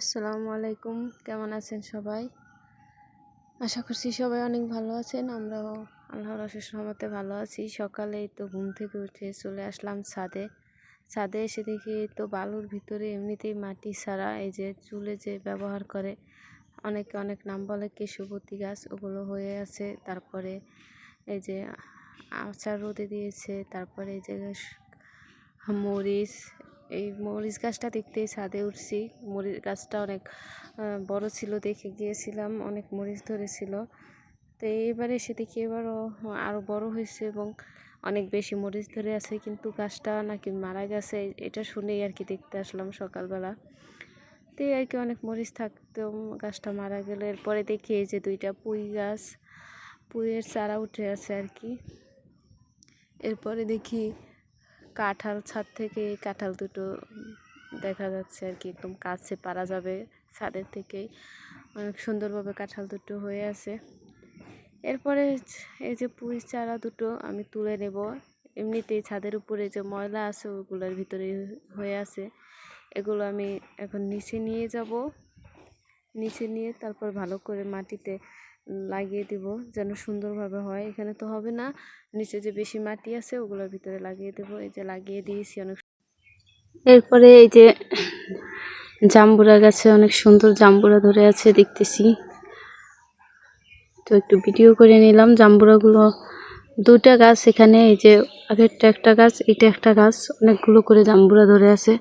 আসসালামু আলাইকুম, কেমন আছেন সবাই? আশা করছি সবাই অনেক ভালো আছেন। আমরাও আল্লাহর অশেষ রহমতে ভালো আছি। সকালেই তো ঘুম থেকে উঠে চলে আসলাম ছাদে। ছাদে এসে দেখি তো বালুর ভিতরে এমনিতেই মাটি ছাড়া এই যে চুলে যে ব্যবহার করে অনেকে অনেক নাম বলে কেশুবতী গাছ, ওগুলো হয়ে আছে। তারপরে এই যে আচার রোদে দিয়েছে। তারপরে এই যে মরিচ, এই মরিচ গাছটা দেখতেই ছাদে উঠছি। মরিচ গাছটা অনেক বড় ছিল, দেখে গিয়েছিলাম, অনেক মরিচ ধরেছিল। তো এইবারে এসে দেখি এবারও আরও বড় হয়েছে এবং অনেক বেশি মরিচ ধরে আছে, কিন্তু গাছটা নাকি মারা গেছে। এটা শুনেই আর কি দেখতে আসলাম সকালবেলা। তো আর কি অনেক মরিচ থাকতেও গাছটা মারা গেল। এরপরে দেখি এই যে দুইটা পুঁই গাছ, পুঁইয়ের চারা উঠে আছে আর কি। এরপরে দেখি কাঁঠাল, ছাদ থেকে কাঁঠাল দুটো দেখা যাচ্ছে আর কি, একদম কাছে পারা যাবে ছাদের থেকেই। অনেক সুন্দরভাবে কাঁঠাল দুটো হয়ে আছে। এরপরে এই যে পুঁই চারা দুটো আমি তুলে নেব। এমনিতেই ছাদের উপরে যে ময়লা আছে ওগুলোর ভিতরে হয়ে আছে, এগুলো আমি এখন নিচে নিয়ে যাব। নিচে নিয়ে তারপর ভালো করে মাটিতে লাগিয়ে দিব যেন সুন্দরভাবে হয়। এখানে তো হবে না, নিচে যে বেশি মাটি আছে ওগুলোর ভিতরে লাগিয়ে দেব। এই যে লাগিয়ে দিয়েছি অনেক। এরপরে এই যে জাম্বুরা গাছে অনেক সুন্দর জাম্বুরা ধরে আছে দেখতেছি, তো একটু ভিডিও করে নিলাম। জাম্বুরাগুলো দুটা গাছ এখানে, এই যে আগেরটা একটা গাছ, এটা একটা গাছ, অনেকগুলো করে জাম্বুরা ধরে আছে।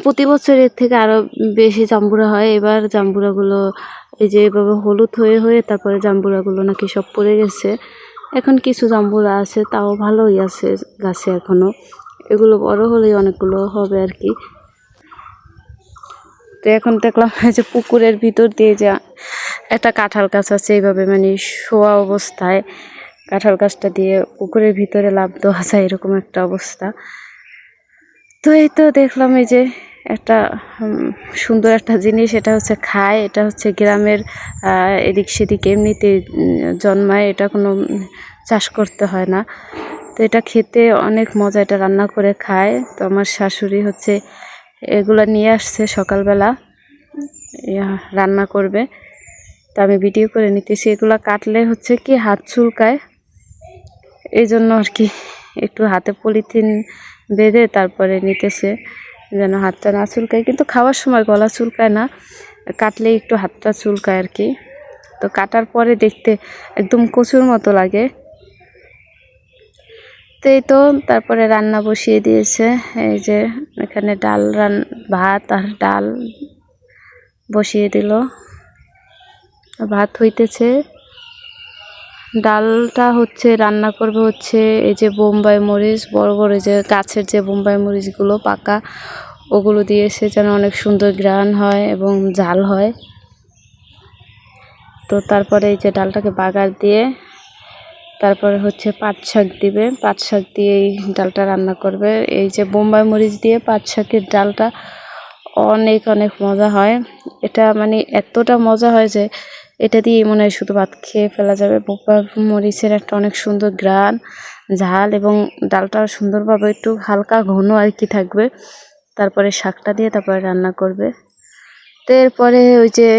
প্রতি বছর এর থেকে আরো বেশি জাম্বুরা হয়। এবার জাম্বুরাগুলো এই যে এভাবে হলুদ হয়ে হয়ে তারপরে জাম্বুরাগুলো নাকি সব পড়ে গেছে। এখন কিছু জাম্বুরা আছে, তাও ভালোই আছে গাছে এখনো। এগুলো বড় হলেই অনেকগুলো হবে আর কি। তো এখন দেখলাম যে পুকুরের ভিতর দিয়ে যে একটা কাঁঠাল গাছ আছে, এইভাবে মানে শোয়া অবস্থায় কাঁঠাল গাছটা দিয়ে পুকুরের ভিতরে লাফ দেওয়া যায়, এরকম একটা অবস্থা। তো এই তো দেখলাম এই যে একটা সুন্দর একটা জিনিস, এটা হচ্ছে খায়, এটা হচ্ছে গ্রামের এদিক সেদিক এমনিতে জন্মায়, এটা কোনো চাষ করতে হয় না। তো এটা খেতে অনেক মজা, এটা রান্না করে খায়। তো আমার শাশুড়ি হচ্ছে এগুলা নিয়ে আসছে সকালবেলা, রান্না করবে। তো আমি ভিডিও করে নিতেছি। এগুলা কাটলে হচ্ছে কি হাত চুলকায়, এই জন্য আর কি একটু হাতে পলিথিন বেঁধে তারপরে নিতেছে যেন হাতটা না চুলকায়। কিন্তু খাওয়ার সময় গলা চুলকায় না, কাটলে একটু হাতটা চুলকায় আর কি। তো কাটার পরে দেখতে একদম কচুর মতো লাগে। তো এই তো তারপরে রান্না বসিয়ে দিয়েছে। এই যে এখানে ভাত আর ডাল বসিয়ে দিল, ভাত হইতেছে। ডালটা হচ্ছে রান্না করবে হচ্ছে এই যে বোম্বাই মরিচ, বড় বড় যে গাছের যে বোম্বাই মরিচগুলো পাকা, ওগুলো দিয়েছে যেন অনেক সুন্দর ঘ্রাণ হয় এবং ঝাল হয়। তো তারপরে এই যে ডালটাকে বাগার দিয়ে তারপরে হচ্ছে পাট শাক দিবে, পাট শাক দিয়ে এই ডালটা রান্না করবে। এই যে বোম্বাই মরিচ দিয়ে পাট শাকের ডালটা অনেক অনেক মজা হয়। এটা মানে এতটা মজা হয় যে এটা দিয়ে মনে হয় শুধু ভাত খেয়ে ফেলা যাবে। বোম্বাই মরিচের একটা অনেক সুন্দর ঘ্রাণ, ঝাল, এবং ডালটা সুন্দরভাবে একটু হালকা ঘন আর কি থাকবে। তারপরে শাকটা দিয়ে তারপরে রান্না করবে। তো এরপরে ওই যে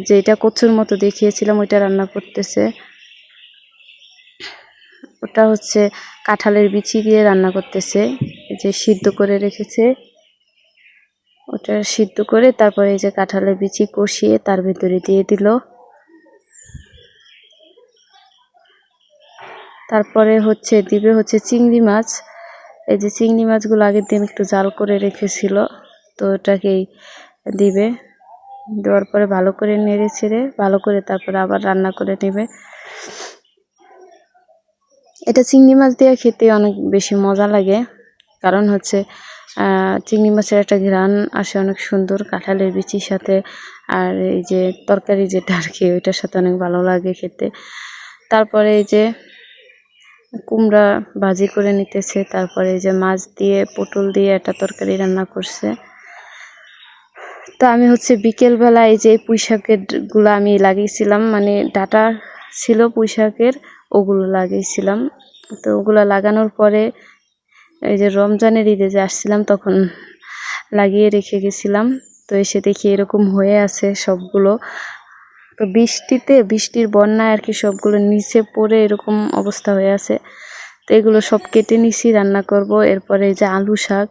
যেটা কচুর মতো দেখিয়েছিলাম ওইটা রান্না করতেছে। ওটা হচ্ছে কাঁঠালের বিচি দিয়ে রান্না করতেছে, এই যে সিদ্ধ করে রেখেছে, ওটা সিদ্ধ করে তারপরে এই যে কাঁঠালের বিচি কষিয়ে তার ভিতরে দিয়ে দিল। তারপরে হচ্ছে দিবে হচ্ছে চিংড়ি মাছ। এই যে চিংড়ি মাছগুলো আগের দিন একটু জাল করে রেখেছিল, তো ওটাকেই দিবে। দেওয়ার পরে ভালো করে নেড়ে ছেড়ে ভালো করে তারপরে আবার রান্না করে নেবে। এটা চিংড়ি মাছ দিয়ে খেতে অনেক বেশি মজা লাগে, কারণ হচ্ছে চিংড়ি মাছের একটা ঘ্রাণ আসে অনেক সুন্দর কাঁঠালের বিচির সাথে। আর এই যে তরকারি যেটা আর কি ওইটার সাথে অনেক ভালো লাগে খেতে। তারপরে এই যে কুমড়া ভাজি করে নিতেছে, তারপরে এই যে মাছ দিয়ে পটল দিয়ে একটা তরকারি রান্না করছে। তো আমি হচ্ছে বিকেলবেলা এই যে পুঁই শাকের গুলো আমি লাগিয়েছিলাম, মানে ডাটা ছিল পুঁই শাকের, ওগুলো লাগিয়েছিলাম। তো ওগুলো লাগানোর পরে এই যে রমজানের ঈদে যে আসছিলাম তখন লাগিয়ে রেখে গেছিলাম। তো এসে দেখি এরকম হয়ে আছে সবগুলো। তো বৃষ্টির বন্যায় আর কি সবগুলো নিচে পড়ে এরকম অবস্থা হয়ে আছে। তো এগুলো সব কেটে নিছি, রান্না করব। এরপরে এই যে আলু শাক,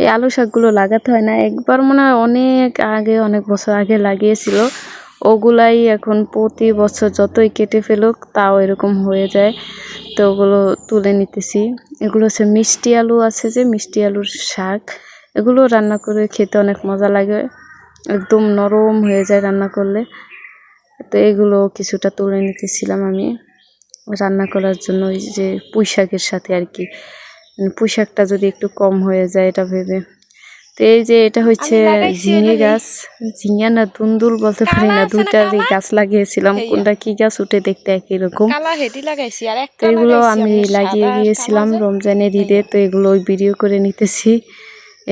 এই আলু শাকগুলো লাগাতে হয় না, একবার মনে হয় অনেক বছর আগে লাগিয়েছিল। ওগুলাই এখন প্রতি বছর যতই কেটে ফেলুক তাও এরকম হয়ে যায়। তো ওগুলো তুলে নিতেছি। এগুলো হচ্ছে মিষ্টি আলু আছে, যে মিষ্টি আলুর শাক, এগুলো রান্না করে খেতে অনেক মজা লাগে, একদম নরম হয়ে যায় রান্না করলে। তো এগুলো কিছুটা তুলে নিতেছিলাম আমি রান্না করার জন্য, ওই যে পুঁই শাকের সাথে আর কি, পুঁই শাকটা যদি একটু কম হয়ে যায় এটা ভেবে। তো এই যে এটা হচ্ছে ঝিঙে গাছ, ঝিঙা না দুন্দুল বলতে পারি না, দুইটারই গাছ লাগিয়েছিলাম, কোনটা কি গাছ উঠে দেখতে একই রকম। তো এগুলো আমি লাগিয়ে দিয়েছিলাম রমজানের ঈদে। তো এগুলো ওই ভিডিও করে নিতেছি।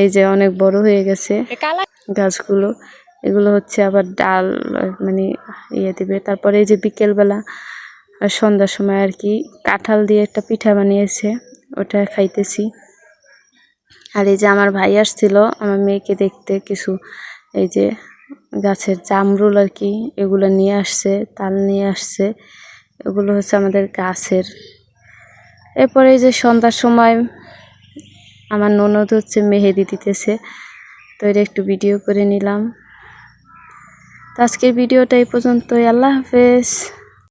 এই যে অনেক বড় হয়ে গেছে গাছগুলো। এগুলো হচ্ছে আবার ডাল মানে দিবে। তারপরে এই যে বিকেলবেলা আর সন্ধ্যার সময় আর কি কাঁঠাল দিয়ে একটা পিঠা বানিয়েছে, ওটা খাইতেছি। আর এই যে আমার ভাই আসছিল আমার মেয়েকে দেখতে, কিছু এই যে গাছের জামরুল আর কি এগুলো নিয়ে আসছে, তাল নিয়ে আসছে, এগুলো হচ্ছে আমাদের গাছের। এরপরে এই যে সন্ধ্যার সময় আমার ননদ হচ্ছে মেহেদি দিতেছে, তো এটা একটু ভিডিও করে নিলাম। তো আজকের ভিডিওটা এই পর্যন্তই। আল্লাহ হাফেজ।